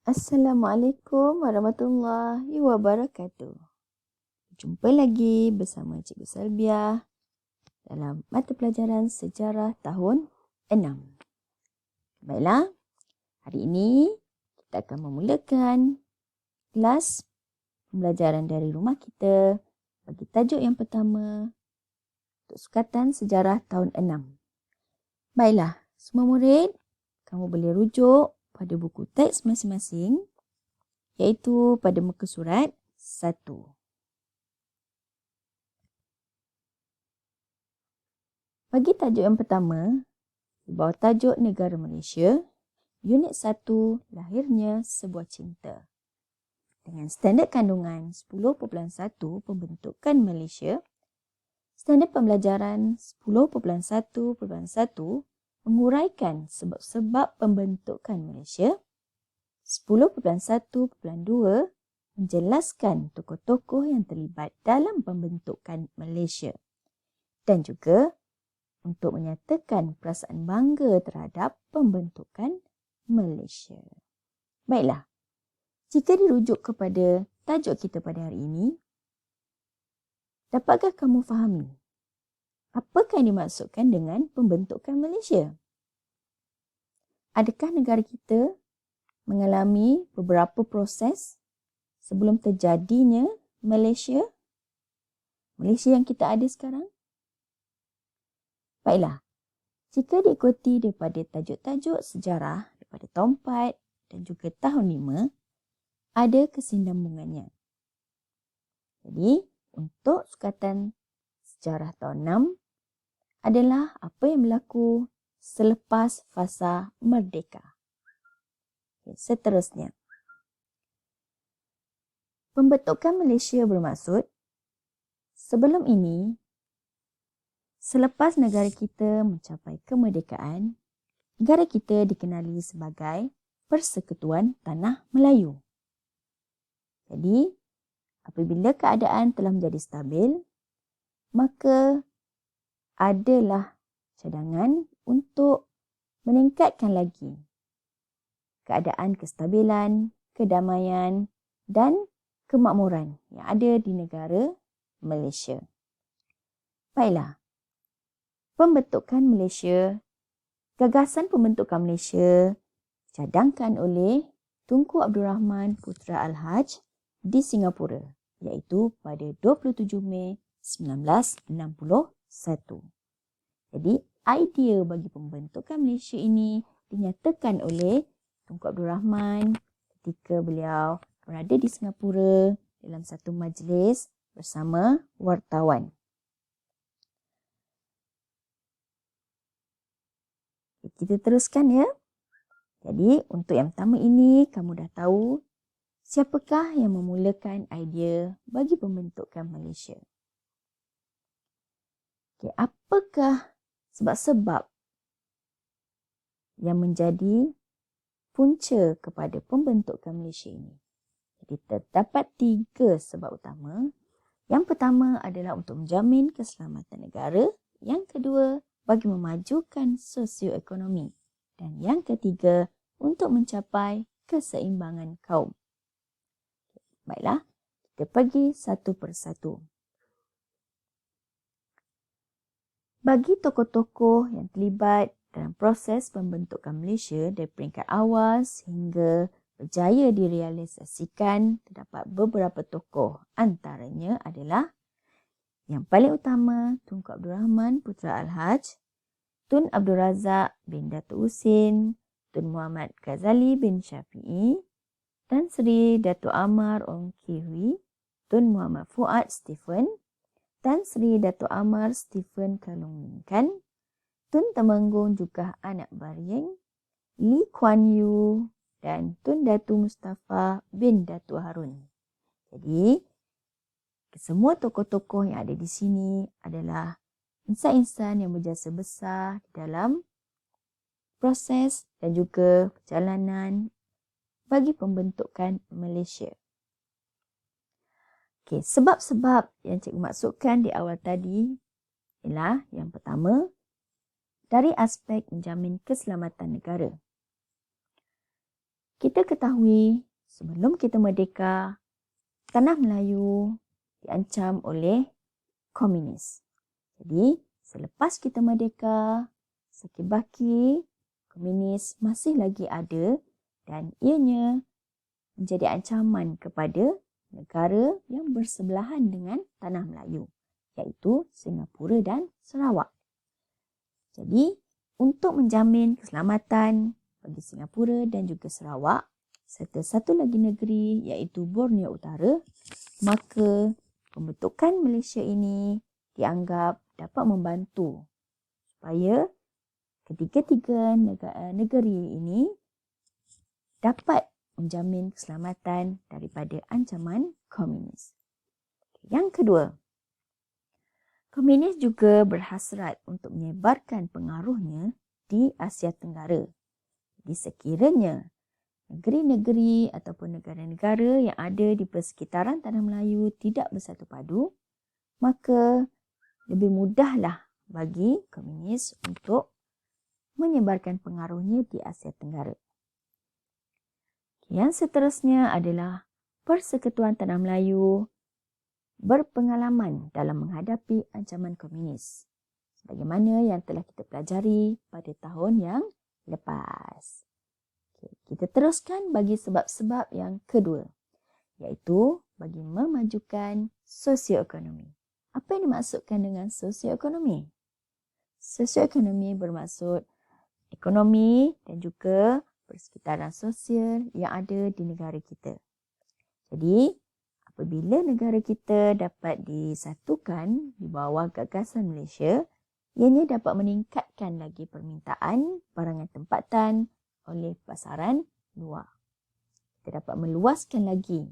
Assalamualaikum warahmatullahi wabarakatuh. Jumpa lagi bersama Cikgu Salbiah dalam mata pelajaran sejarah tahun 6. Baiklah, hari ini kita akan memulakan kelas pembelajaran dari rumah kita bagi tajuk yang pertama untuk sukatan sejarah tahun 6. Baiklah, semua murid, kamu boleh rujuk pada buku teks masing-masing iaitu pada muka surat 1. Bagi tajuk yang pertama, di bawah tajuk Negara Malaysia, Unit 1, Lahirnya Sebuah Cinta. Dengan standard kandungan 10.1 Pembentukan Malaysia, standard pembelajaran 10.1.1 menguraikan sebab-sebab pembentukan Malaysia, 10.1.2 menjelaskan tokoh-tokoh yang terlibat dalam pembentukan Malaysia dan juga untuk menyatakan perasaan bangga terhadap pembentukan Malaysia. Baiklah, jika dirujuk kepada tajuk kita pada hari ini, dapatkah kamu fahami apakah yang dimaksudkan dengan pembentukan Malaysia? Adakah negara kita mengalami beberapa proses sebelum terjadinya Malaysia yang kita ada sekarang? Baiklah, jika diikuti daripada tajuk-tajuk sejarah daripada tahun 4 dan juga tahun 5, ada kesinambungannya. Jadi, untuk sukatan sejarah tahun 6 adalah apa yang berlaku selepas fasa merdeka. Seterusnya, pembentukan Malaysia bermaksud sebelum ini, selepas negara kita mencapai kemerdekaan, negara kita dikenali sebagai Persekutuan Tanah Melayu. Jadi, apabila keadaan telah menjadi stabil, maka adalah cadangan untuk meningkatkan lagi keadaan kestabilan, kedamaian dan kemakmuran yang ada di negara Malaysia. Baiklah, pembentukan Malaysia, gagasan pembentukan Malaysia cadangkan oleh Tunku Abdul Rahman Putra Al-Haj di Singapura, iaitu pada 27 Mei 1961. Jadi, idea bagi pembentukan Malaysia ini dinyatakan oleh Tunku Abdul Rahman ketika beliau berada di Singapura dalam satu majlis bersama wartawan. Kita teruskan ya. Jadi, untuk yang pertama ini, kamu dah tahu siapakah yang memulakan idea bagi pembentukan Malaysia. Okay, apakah sebab-sebab yang menjadi punca kepada pembentukan Malaysia ini? Jadi, terdapat 3 sebab utama. Yang pertama adalah untuk menjamin keselamatan negara. Yang kedua, bagi memajukan sosioekonomi. Dan yang ketiga, untuk mencapai keseimbangan kaum. Baiklah, kita pergi satu persatu. Bagi tokoh-tokoh yang terlibat dalam proses pembentukan Malaysia dari peringkat awal sehingga berjaya direalisasikan, terdapat beberapa tokoh. Antaranya adalah yang paling utama, Tunku Abdul Rahman Putra Al-Haj, Tun Abdul Razak bin Datuk Husin, Tun Muhammad Ghazali bin Syafi'i, Tan Sri Datuk Amar Ong Kee Hui, Tun Muhammad Fuad Stephen, Tan Sri Datuk Amar Stephen Kalung Lingkan, Tun Temenggung juga anak Baring, Lee Kuan Yew dan Tun Datuk Mustafa bin Datuk Harun. Jadi, semua tokoh-tokoh yang ada di sini adalah insan-insan yang berjasa besar dalam proses dan juga perjalanan bagi pembentukan Malaysia. Okey, sebab-sebab yang cikgu maksudkan di awal tadi ialah yang pertama, dari aspek menjamin keselamatan negara. Kita ketahui sebelum kita merdeka, tanah Melayu diancam oleh komunis. Jadi, selepas kita merdeka, sakit-baki komunis masih lagi ada dan ianya menjadi ancaman kepada negara yang bersebelahan dengan tanah Melayu, iaitu Singapura dan Sarawak. Jadi, untuk menjamin keselamatan bagi Singapura dan juga Sarawak serta satu lagi negeri iaitu Borneo Utara, maka pembentukan Malaysia ini dianggap dapat membantu supaya ketiga-tiga negeri ini dapat menjamin keselamatan daripada ancaman komunis. Yang kedua, komunis juga berhasrat untuk menyebarkan pengaruhnya di Asia Tenggara. Jadi sekiranya negeri-negeri ataupun negara-negara yang ada di persekitaran Tanah Melayu tidak bersatu padu, maka lebih mudahlah bagi komunis untuk menyebarkan pengaruhnya di Asia Tenggara. Yang seterusnya adalah Persekutuan Tanah Melayu berpengalaman dalam menghadapi ancaman komunis, sebagaimana yang telah kita pelajari pada tahun yang lepas. Kita teruskan bagi sebab-sebab yang kedua, iaitu bagi memajukan sosioekonomi. Apa yang dimaksudkan dengan sosioekonomi? Sosioekonomi bermaksud ekonomi dan juga persekitaran sosial yang ada di negara kita. Jadi, apabila negara kita dapat disatukan di bawah gagasan Malaysia, ianya dapat meningkatkan lagi permintaan barangan tempatan oleh pasaran luar. Kita dapat meluaskan lagi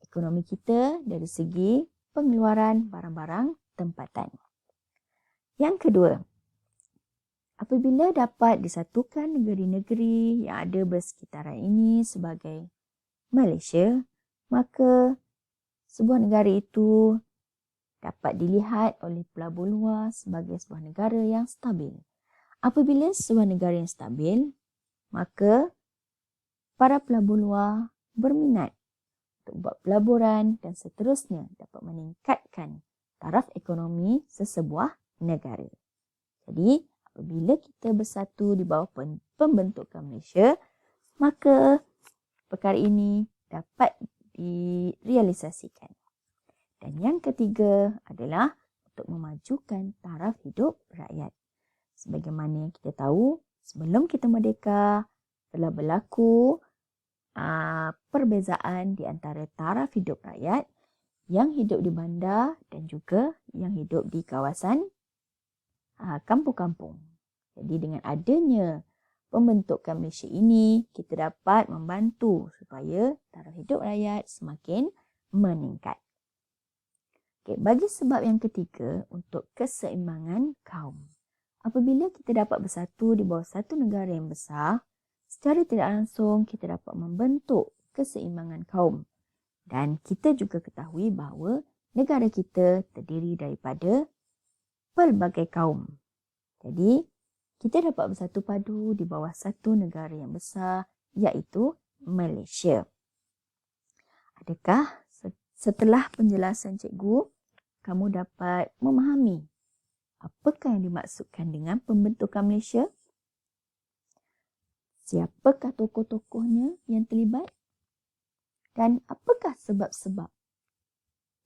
ekonomi kita dari segi pengeluaran barang-barang tempatan. Yang kedua, apabila dapat disatukan negeri-negeri yang ada bersekitaran ini sebagai Malaysia, maka sebuah negara itu dapat dilihat oleh pelabur luar sebagai sebuah negara yang stabil. Apabila sebuah negara yang stabil, maka para pelabur luar berminat untuk buat pelaburan dan seterusnya dapat meningkatkan taraf ekonomi sesebuah negara. Jadi, apabila kita bersatu di bawah pembentukan Malaysia, maka perkara ini dapat direalisasikan. Dan yang ketiga adalah untuk memajukan taraf hidup rakyat. Sebagaimana yang kita tahu, sebelum kita merdeka, telah berlaku perbezaan di antara taraf hidup rakyat yang hidup di bandar dan juga yang hidup di kawasan kampung-kampung. Jadi dengan adanya pembentukan Malaysia ini, kita dapat membantu supaya taraf hidup rakyat semakin meningkat. Okay, bagi sebab yang ketiga, untuk keseimbangan kaum. Apabila kita dapat bersatu di bawah satu negara yang besar, secara tidak langsung kita dapat membentuk keseimbangan kaum. Dan kita juga ketahui bahawa negara kita terdiri daripada pelbagai kaum. Jadi, kita dapat bersatu padu di bawah satu negara yang besar, iaitu Malaysia. Adakah setelah penjelasan cikgu, kamu dapat memahami apakah yang dimaksudkan dengan pembentukan Malaysia? Siapakah tokoh-tokohnya yang terlibat? Dan apakah sebab-sebab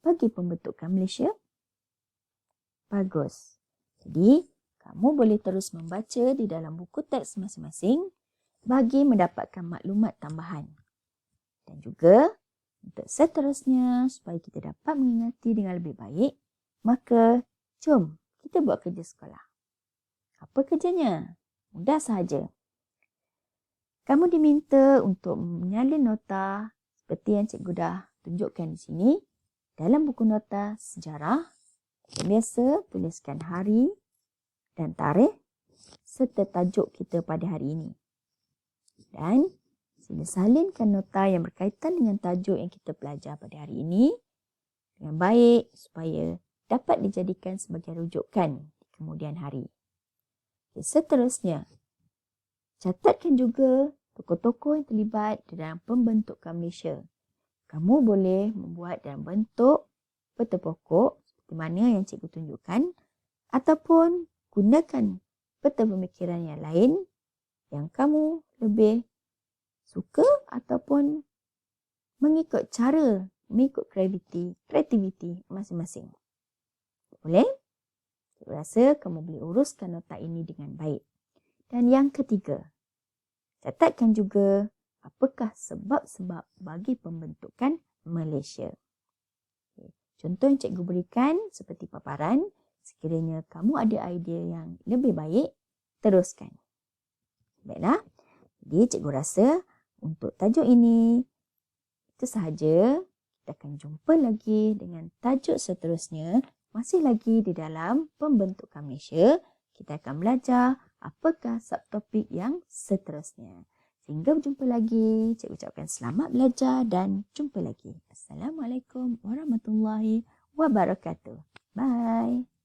bagi pembentukan Malaysia? Bagus. Jadi, kamu boleh terus membaca di dalam buku teks masing-masing bagi mendapatkan maklumat tambahan. Dan juga, untuk seterusnya, supaya kita dapat mengingati dengan lebih baik, maka jom kita buat kerja sekolah. Apa kerjanya? Mudah sahaja. Kamu diminta untuk menyalin nota seperti yang cikgu dah tunjukkan di sini. Dalam buku nota sejarah, biasa tuliskan hari dan tarikh serta tajuk kita pada hari ini. Dan sila salinkan nota yang berkaitan dengan tajuk yang kita belajar pada hari ini dengan baik supaya dapat dijadikan sebagai rujukan di kemudian hari. Okay, seterusnya, Catatkan juga tokoh-tokoh yang terlibat dalam pembentukan Malaysia. Kamu boleh membuat dalam bentuk peta pokok seperti mana yang cikgu tunjukkan ataupun gunakan peta pemikiran yang lain yang kamu lebih suka ataupun mengikut kreativiti masing-masing. Boleh? Cikgu rasa kamu boleh uruskan nota ini dengan baik. Dan yang ketiga, catatkan juga apakah sebab-sebab bagi pembentukan Malaysia. Contoh yang cikgu berikan seperti paparan, sekiranya kamu ada idea yang lebih baik, teruskan. Baiklah, jadi cikgu rasa untuk tajuk ini, itu sahaja. Kita akan jumpa lagi dengan tajuk seterusnya. Masih lagi di dalam pembentukan Malaysia. Kita akan belajar apakah subtopik yang seterusnya. Sehingga berjumpa lagi. Cikgu ucapkan selamat belajar dan jumpa lagi. Assalamualaikum warahmatullahi wabarakatuh. Bye.